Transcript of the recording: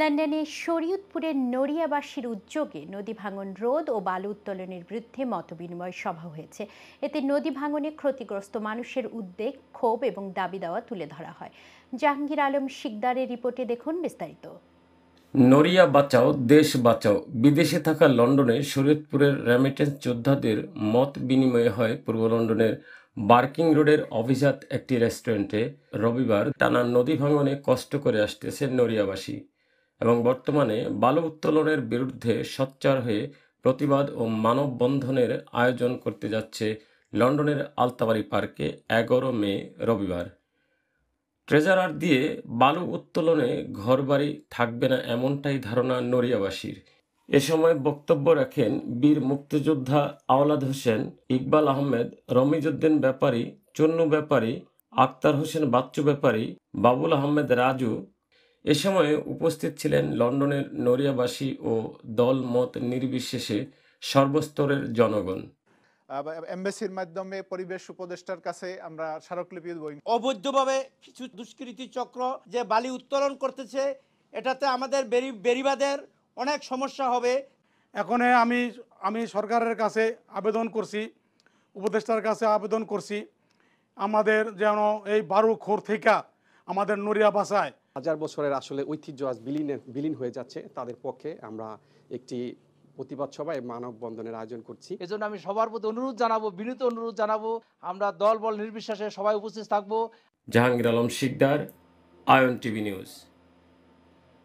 লন্ডনে শরীয়তপুরের নড়িয়াবাসীর উদ্যোগে নদী ভাঙন রোধ ও বালু উত্তোলনের বিরুদ্ধে মতবিনিময় সভা হয়েছে। এতে নদী ভাঙনে ক্ষতিগ্রস্ত মানুষের উদ্বেগ, ক্ষোভ এবং দাবি দাওয়া তুলে ধরা হয়। জাহাঙ্গীর আলম শিকদারের রিপোর্টে দেখুন বিস্তারিত। নড়িয়া বাঁচাও দেশ বাঁচাও। বিদেশে থাকা লন্ডনে শরীয়তপুরের রেমিটেন্স যোদ্ধাদের মত বিনিময় হয় পূর্ব লন্ডনের বার্কিং রোডের অভিজাত একটি রেস্টুরেন্টে রবিবার। টানা নদী ভাঙনে কষ্ট করে আসতেছে নড়িয়াবাসী এবং বর্তমানে বালু উত্তোলনের বিরুদ্ধে সোচ্চার হয়ে প্রতিবাদ ও মানববন্ধনের আয়োজন করতে যাচ্ছে লন্ডনের আলতাবাড়ি পার্কে 11 মে রবিবার। ট্রেজারার দিয়ে বালু উত্তোলনে ঘরবাড়ি থাকবে না, এমনটাই ধারণা নড়িয়াবাসীর। এ সময় বক্তব্য রাখেন বীর মুক্তিযোদ্ধা আওলাদ হোসেন, ইকবাল আহমেদ, রমিজউদ্দিন ব্যাপারী, চন্নু ব্যাপারী, আক্তার হোসেন বাচ্চু ব্যাপারী, বাবুল আহমেদ রাজু। এ সময় উপস্থিত ছিলেন লন্ডনের নড়িয়াবাসী ও দল মত নির্বিশেষে সর্বস্তরের জনগণ। এমবেসির মাধ্যমে পরিবেশ উপদেষ্টার কাছে আমরা স্মারকলিপি দেব। অবৈধভাবে কিছু দুষ্কৃতী চক্র যে বালি উত্তোলন করতেছে, এটাতে আমাদের বেড়িবাঁধের অনেক সমস্যা হবে। এখন আমি সরকারের কাছে আবেদন করছি, উপদেষ্টার কাছে আবেদন করছি, আমাদের যেন এই বালুখোর থেকে আমাদের নড়িয়া বাসায়। হাজার বছরের আসলে ঐতিহ্য আজ বিলীন হয়ে যাচ্ছে। তাদের পক্ষে আমরা একটি প্রতিবাদ সভায় মানববন্ধনের আয়োজন করছি। এজন্য আমি সবার প্রতি অনুরোধ জানাবো, বিনীত অনুরোধ জানাবো, আমরা দল বল নির্বিশেষে সবাই উপস্থিত থাকবো। জাহাঙ্গীর আলম শিকদার, আয়ন টিভি নিউজ।